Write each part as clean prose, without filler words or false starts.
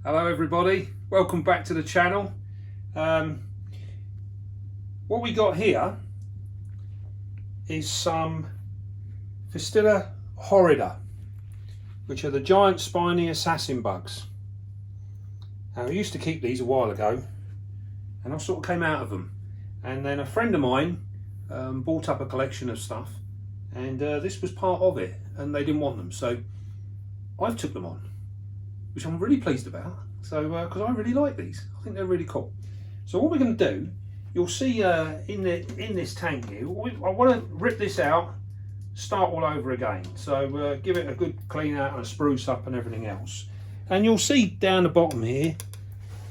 Hello everybody, welcome back to the channel. What we got here is some p.horrida, which are the Giant Spiney Assassin Bugs. Now, I used to keep these a while ago and I sort of came out of them, and then a friend of mine bought up a collection of stuff, and this was part of it, and they didn't want them, so I've took them on, which I'm really pleased about. So because I really like these, I think they're really cool. So what we're going to do, you'll see in this tank here, I want to rip this out, start all over again. So give it a good clean out and a spruce up and everything else. And you'll see down the bottom here,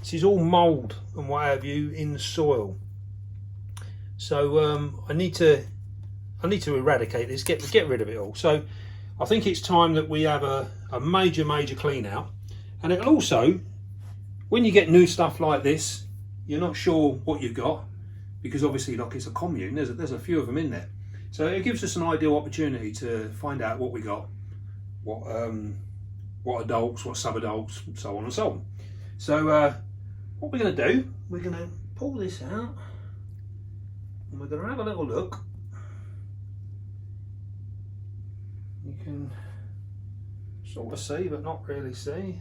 this is all mould and what have you in the soil. So I need to eradicate this, get rid of it all. So I think it's time that we have a major clean out. And it'll also, when you get new stuff like this, you're not sure what you've got, because obviously, like, it's a commune, there's a few of them in there. So it gives us an ideal opportunity to find out what we got, what adults, what sub-adults, so on and so on. So what we're going to do, we're going to pull this out and we're going to have a little look. You can sort of see, but not really see.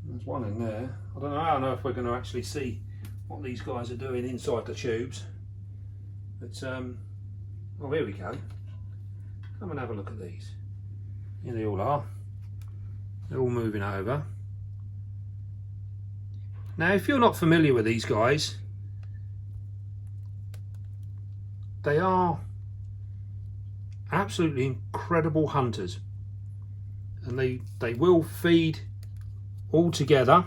There's one in there. I don't know if we're going to actually see what these guys are doing inside the tubes. But oh, here we go. Come and have a look at these. Here they all are. They're all moving over. Now, if you're not familiar with these guys, they are absolutely incredible hunters, and they will feed all together,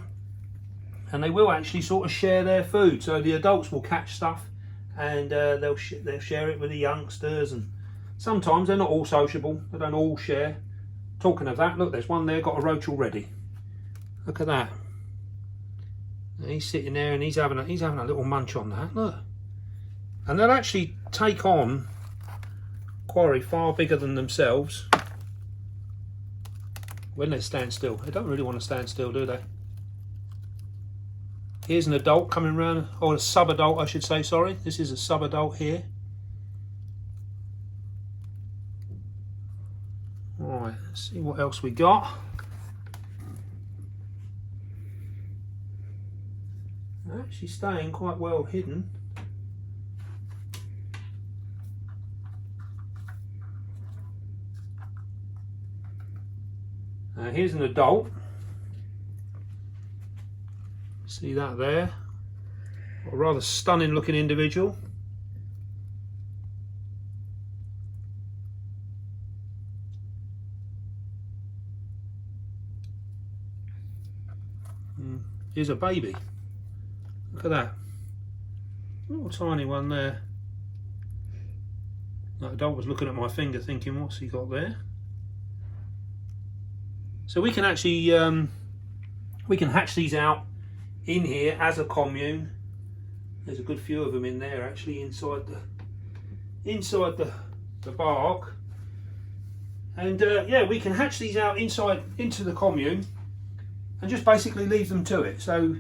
and they will actually sort of share their food. So the adults will catch stuff and they'll share it with the youngsters, and sometimes they're not all sociable, they don't all share. Talking of that, look, there's one there got a roach already. Look at that. And he's sitting there and he's having a little munch on that. Look, and they'll actually take on quarry far bigger than themselves when they stand still. They don't really want to stand still, do they? Here's an adult coming round, or a sub-adult I should say, sorry. This is a sub-adult here. Alright, let's see what else we got. They're actually staying quite well hidden. Here's an adult. See that there? A rather stunning looking individual. Here's a baby. Look at that. Little tiny one there. That adult was looking at my finger thinking, what's he got there? So we can actually we can hatch these out in here as a commune. There's a good few of them in there actually inside the bark, and yeah, we can hatch these out into the commune and just basically leave them to it. So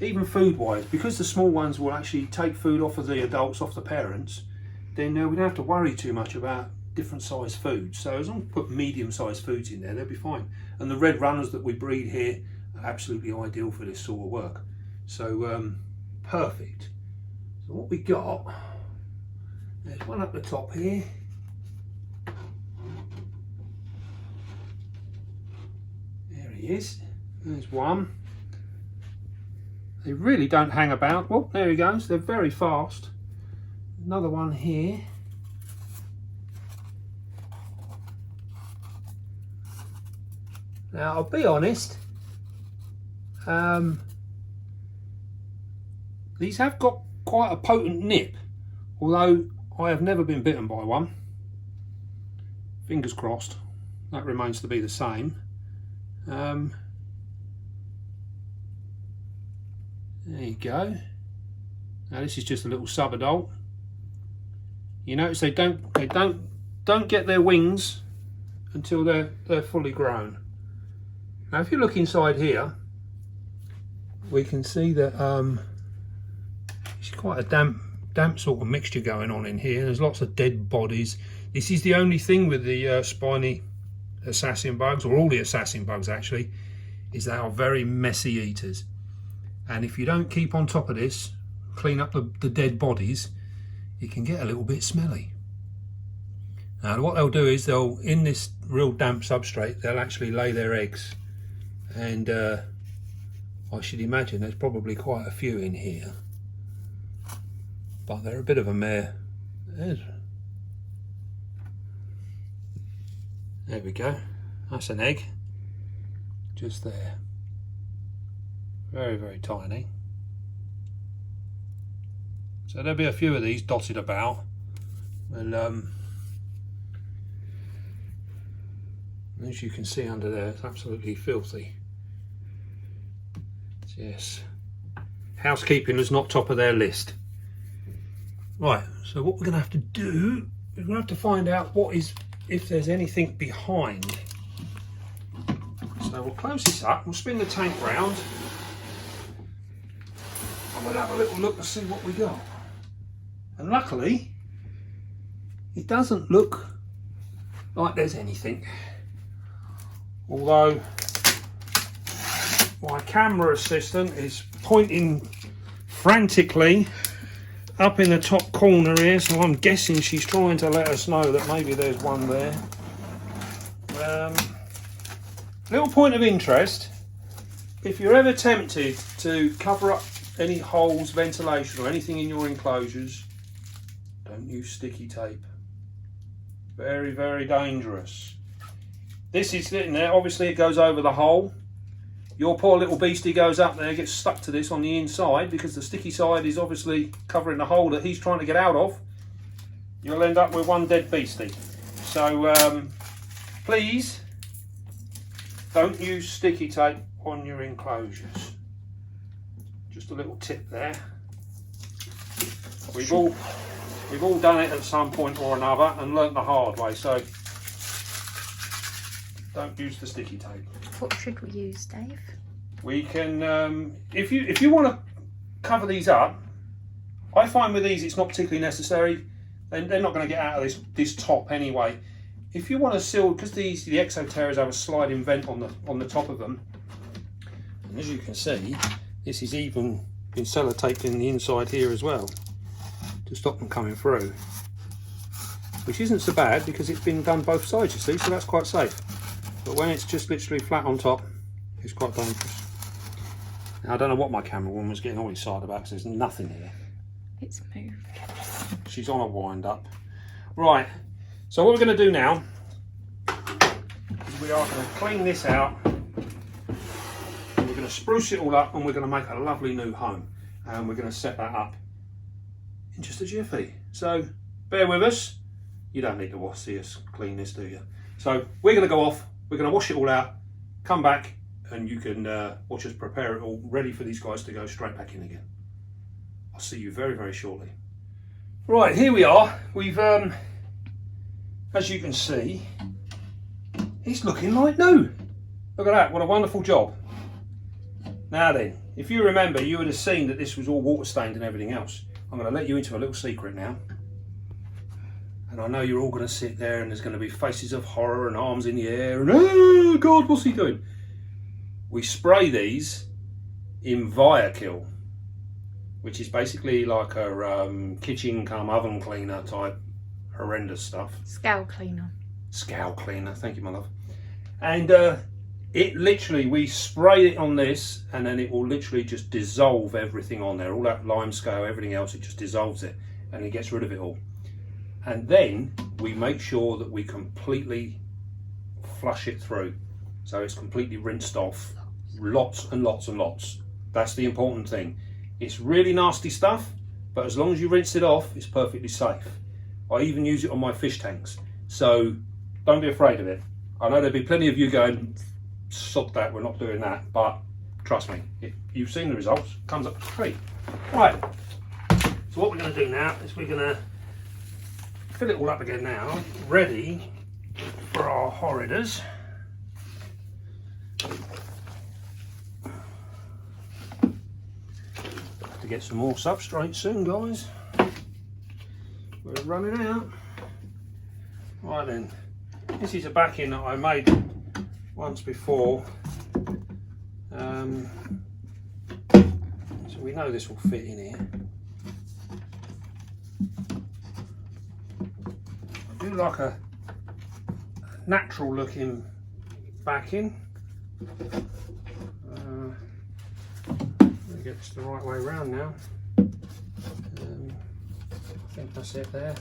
even food wise, because the small ones will actually take food off of the adults, off the parents, then we don't have to worry too much about different size foods. So as long as we put medium sized foods in there, they'll be fine. And the red runners that we breed here are absolutely ideal for this sort of work. So perfect. So what we got, there's one up the top here. There he is. There's one. They really don't hang about. Well, there he goes. They're very fast. Another one here. Now, I'll be honest, these have got quite a potent nip, although I have never been bitten by one. Fingers crossed, that remains to be the same. There you go. Now this is just a little sub-adult. You notice they don't get their wings until they're fully grown. Now if you look inside here, we can see that it's quite a damp sort of mixture going on in here. There's lots of dead bodies. This is the only thing with the spiny assassin bugs, or all the assassin bugs actually, is they are very messy eaters. And if you don't keep on top of this, clean up the dead bodies, it can get a little bit smelly. Now what they'll do is they'll, in this real damp substrate, they'll actually lay their eggs. And I should imagine there's probably quite a few in here. But they're a bit of a mare. There we go. That's an egg. Just there. Very, very tiny. So there'll be a few of these dotted about. And as you can see under there, it's absolutely filthy. Yes. Housekeeping is not top of their list. Right, so what we're going to have to do is we're going to have to find out if there's anything behind. So we'll close this up, we'll spin the tank round, and we'll have a little look to see what we got. And luckily, it doesn't look like there's anything. Although my camera assistant is pointing frantically up in the top corner here, so I'm guessing she's trying to let us know that maybe there's one there. Little point of interest, if you're ever tempted to cover up any holes, ventilation or anything in your enclosures, don't use sticky tape. Very, very dangerous. This is sitting there, obviously it goes over the hole. Your poor little beastie goes up there, gets stuck to this on the inside because the sticky side is obviously covering the hole that he's trying to get out of. You'll end up with one dead beastie. So please don't use sticky tape on your enclosures. Just a little tip there. We've all done it at some point or another and learnt the hard way, so don't use the sticky tape. What should we use, Dave? We can, if you want to cover these up, I find with these it's not particularly necessary. They're not going to get out of this top anyway. If you want to seal, because the Exoterras have a sliding vent on the top of them, and as you can see, this is even been sellotaped in the inside here as well to stop them coming through, which isn't so bad because it's been done both sides, you see, so that's quite safe. But when it's just literally flat on top, it's quite dangerous. Now, I don't know what my camera woman was getting all excited about because there's nothing here. It's moved. She's on a wind up. Right, so what we're going to do now is we are going to clean this out. And we're going to spruce it all up and we're going to make a lovely new home. And we're going to set that up in just a jiffy. So bear with us. You don't need to see us clean this, do you? So we're going to go off. We're going to wash it all out, come back, and you can watch us prepare it all ready for these guys to go straight back in again. I'll see you very, very shortly. Right, here we are. We've, as you can see, it's looking like new. Look at that, what a wonderful job. Now then, if you remember, you would have seen that this was all water stained and everything else. I'm going to let you into a little secret now. And I know you're all going to sit there and there's going to be faces of horror and arms in the air and, oh God, what's he doing? We spray these in Viakill, which is basically like a kitchen come oven cleaner type horrendous stuff. Scale cleaner. Scale cleaner, thank you my love. And it literally, we spray it on this and then it will literally just dissolve everything on there. All that lime scale, everything else, it just dissolves it and it gets rid of it all. And then we make sure that we completely flush it through. So it's completely rinsed off. Lots and lots and lots. That's the important thing. It's really nasty stuff, but as long as you rinse it off, it's perfectly safe. I even use it on my fish tanks. So don't be afraid of it. I know there'll be plenty of you going, sod that, we're not doing that. But trust me, you've seen the results. It comes up great. Right. So what we're going to do now is we're going to fill it all up again now, ready for our horridas. Have to get some more substrate soon, guys. We're running out. Right then, this is a backing that I made once before. So we know this will fit in here. I do like a natural looking backing. Let me get this the right way around now. I think that's it there.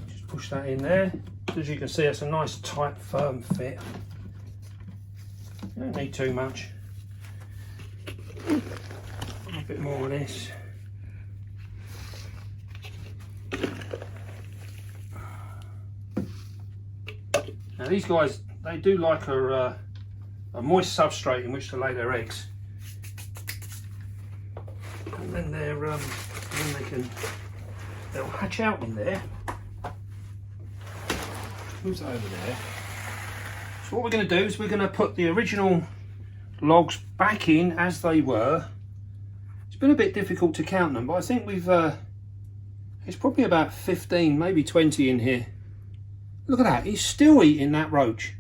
Just push that in there. As you can see, it's a nice tight firm fit. You don't need too much. A bit more of this. Now these guys, they do like a moist substrate in which to lay their eggs, and then they'll hatch out in there. Move that over there. So what we're going to do is we're going to put the original logs back in as they were. It's been a bit difficult to count them, but I think we've it's probably about 15, maybe 20 in here. Look at that, he's still eating that roach.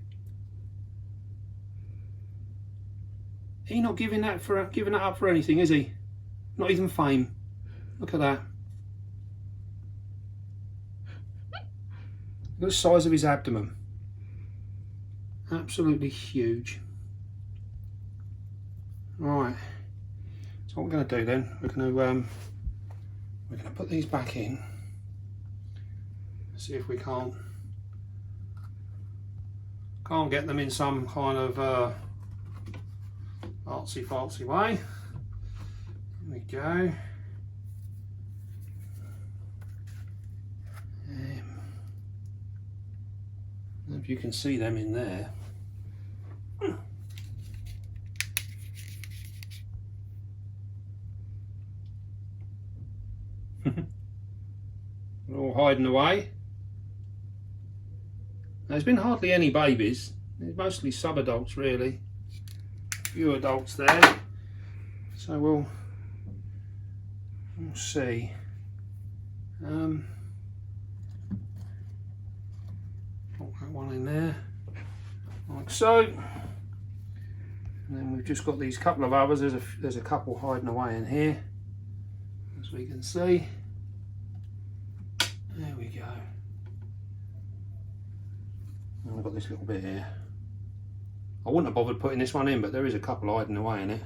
He's not giving that up for anything, is he? Not even fame. Look at that. Look at the size of his abdomen. Absolutely huge. Right. So what we're going to do then? We're going to put these back in. See if we can't get them in some kind of artsy-fartsy way. There we go. If you can see them in there. They're all hiding away. There's been hardly any babies. There's mostly sub-adults really. A few adults there. So we'll see. Put that one in there, like so. And then we've just got these couple of others. There's a couple hiding away in here, as we can see. There we go. And I've got this little bit here. I wouldn't have bothered putting this one in, but there is a couple hiding away in it.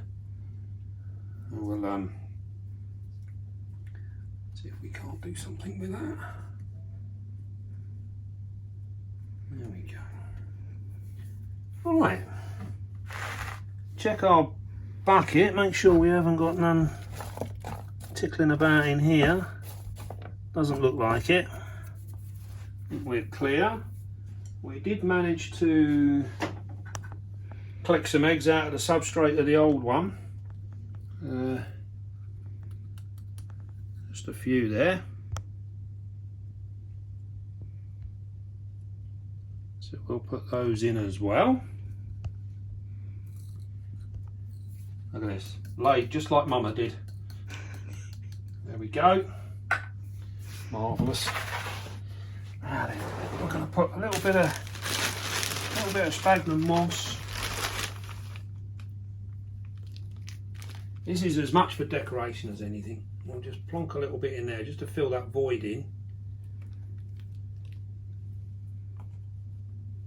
And we'll see if we can't do something with that. There we go. Alright. Check our bucket, make sure we haven't got none tickling about in here. Doesn't look like it. I think we're clear. We did manage to collect some eggs out of the substrate of the old one. Just a few there. So we'll put those in as well. Look at this, laid just like Mama did. There we go. Marvellous. Now then, we're going to put a little bit of sphagnum moss. This is as much for decoration as anything. We'll just plonk a little bit in there just to fill that void in.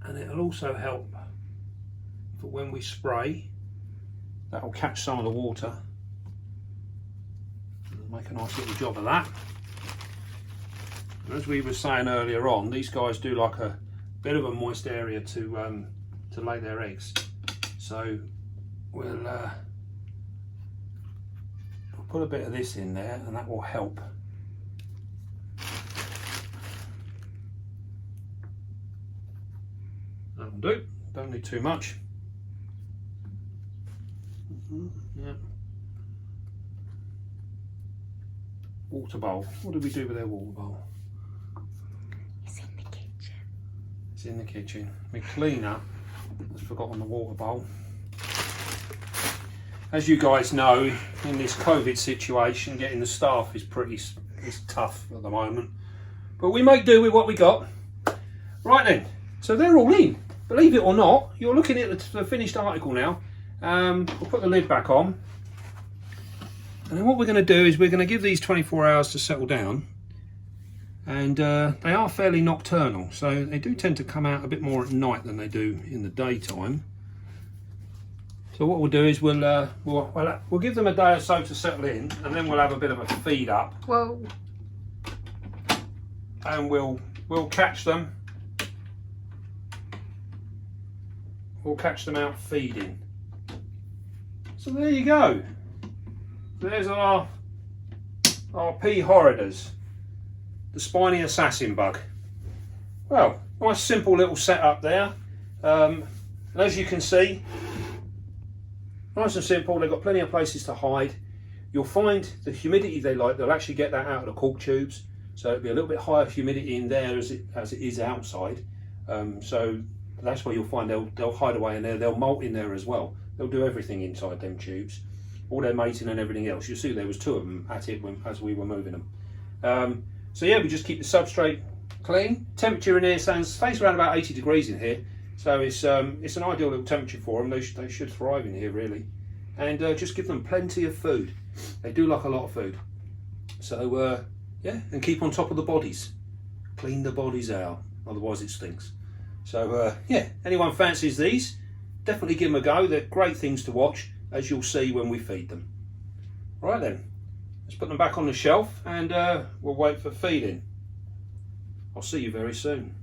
And it'll also help for when we spray. That will catch some of the water. And make a nice little job of that. And as we were saying earlier on, these guys do like a bit of a moist area to lay their eggs. So we'll put a bit of this in there, and that will help. That'll do. Don't need too much. Yeah. Water bowl. What did we do with their water bowl? It's in the kitchen. My cleaner has forgotten the water bowl. As you guys know, in this COVID situation, getting the staff is tough at the moment. But we make do with what we got. Right then, so they're all in. Believe it or not, you're looking at the finished article now. We'll put the lid back on. And then what we're going to do is we're going to give these 24 hours to settle down. And they are fairly nocturnal, so they do tend to come out a bit more at night than they do in the daytime. So what we'll do is we'll give them a day or so to settle in, and then we'll have a bit of a feed up. Whoa. And we'll catch them. We'll catch them out feeding. So there you go. There's our p.horridas, the spiny assassin bug. Well, nice simple little setup there. And as you can see, nice and simple. They've got plenty of places to hide. You'll find the humidity they like, they'll actually get that out of the cork tubes. So it'll be a little bit higher humidity in there as it is outside. So that's where you'll find they'll hide away in there. They'll molt in there as well. They'll do everything inside them tubes. All their mating and everything else. You'll see there was 2 of them at it as we were moving them. So yeah, we just keep the substrate clean. Temperature in here stays around about 80 degrees in here. So it's an ideal little temperature for them. They should thrive in here really. And just give them plenty of food. They do like a lot of food. So yeah, and keep on top of the bodies. Clean the bodies out, otherwise it stinks. So yeah, anyone fancies these, definitely give them a go. They're great things to watch, as you'll see when we feed them. Right then, let's put them back on the shelf and we'll wait for feeding. I'll see you very soon.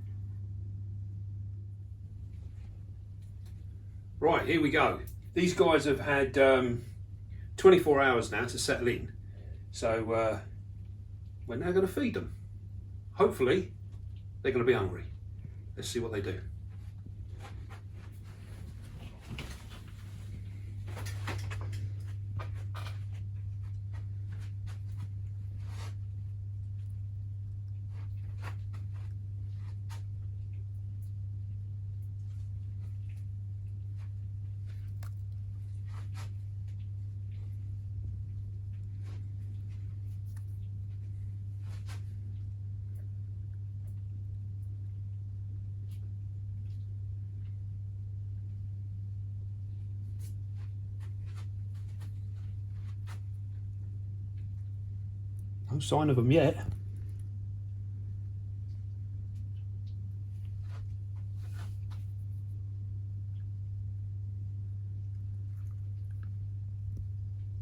Right, here we go. These guys have had 24 hours now to settle in. So we're now going to feed them. Hopefully, they're going to be hungry. Let's see what they do. No sign of them yet.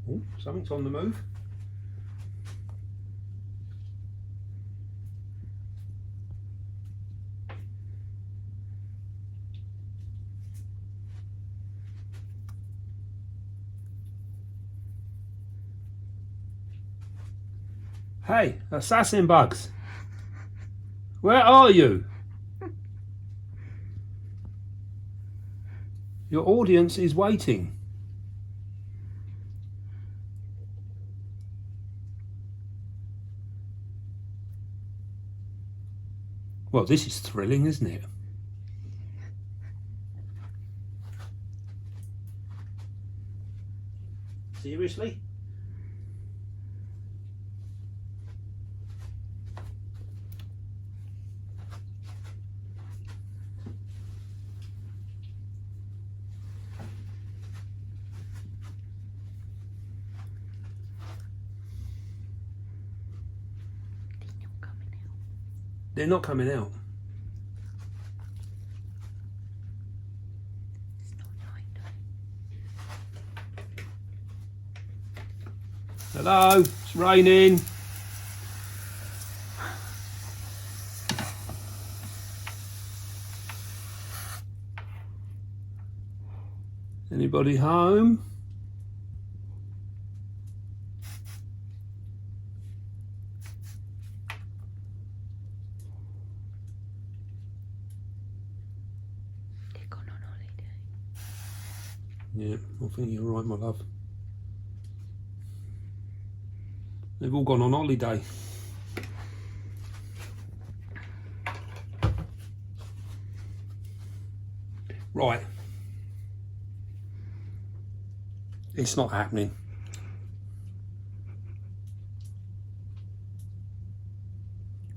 Oh, something's on the move. Hey, assassin bugs, where are you? Your audience is waiting. Well, this is thrilling, isn't it? Seriously? They're not coming out. It's not night. Hello, it's raining. Anybody home? Yeah, I think you're right, my love. They've all gone on holiday. Right. It's not happening.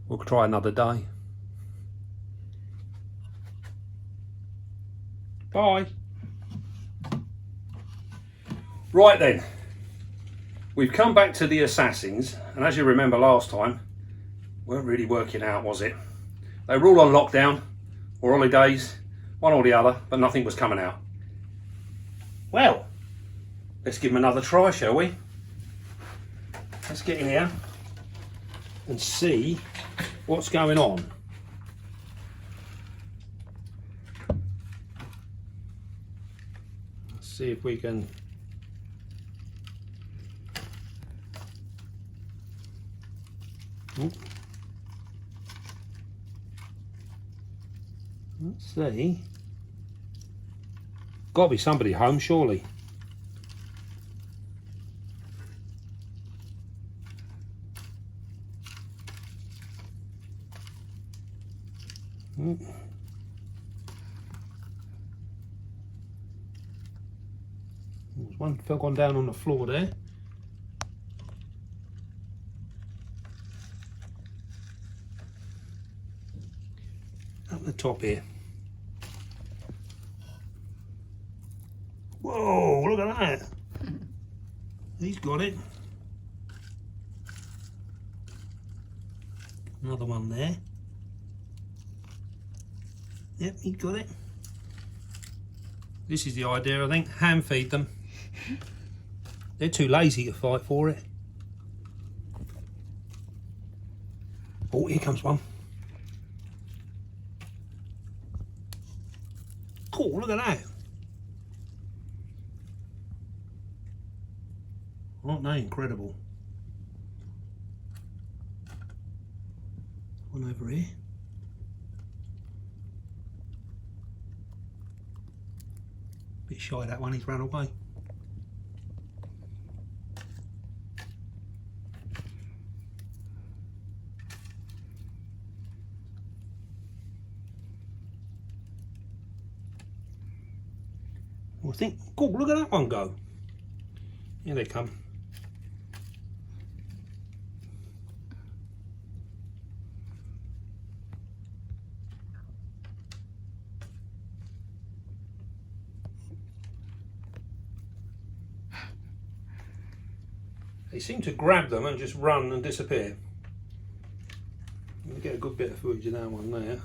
We'll try another day. Bye. Right then, we've come back to the assassins, and as you remember last time, weren't really working out, was it? They were all on lockdown or holidays, one or the other, but nothing was coming out. Well, let's give them another try, shall we? Let's get in here and see what's going on. Let's see if we can. Ooh. Let's see. Got to be somebody home, surely. There's one fell gone down on the floor there. Up the top here. Whoa, look at that. He's got it. Another one there. Yep, he got it. This is the idea, I think. Hand feed them. They're too lazy to fight for it. Oh, here comes one. Cool, look at that. Aren't they incredible? One over here. Bit shy that one, he's run away. Well, I think, cool, look at that one go. Here they come. They seem to grab them and just run and disappear. We get a good bit of footage of that one there.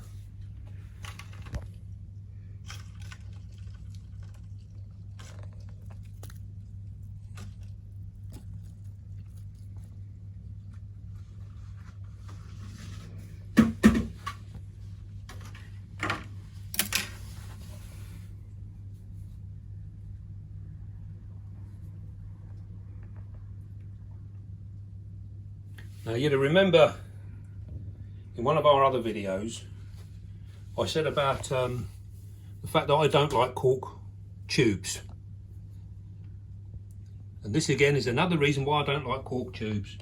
Now you'll remember in one of our other videos I said about the fact that I don't like cork tubes, and this again is another reason why I don't like cork tubes.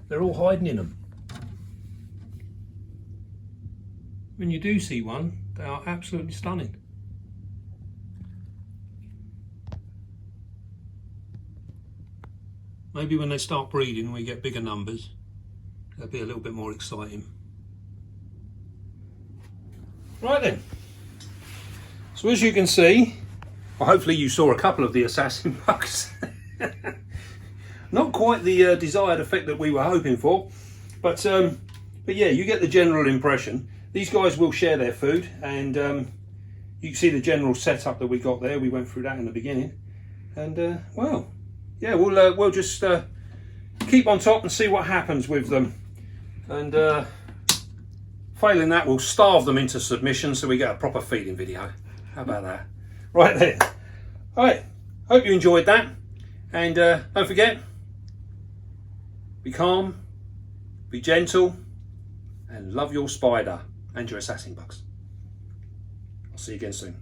They're all hiding in them. When you do see one, they are absolutely stunning. Maybe when they start breeding and we get bigger numbers, that'll be a little bit more exciting. Right then, so as you can see, well, hopefully you saw a couple of the assassin bugs. Not quite the desired effect that we were hoping for, but yeah, you get the general impression. These guys will share their food, and you can see the general setup that we got there. We went through that in the beginning, and well, yeah, we'll just keep on top and see what happens with them. And failing that, we'll starve them into submission so we get a proper feeding video. How about that? Right then. Alright, hope you enjoyed that. And don't forget, be calm, be gentle, and love your spider and your assassin bugs. I'll see you again soon.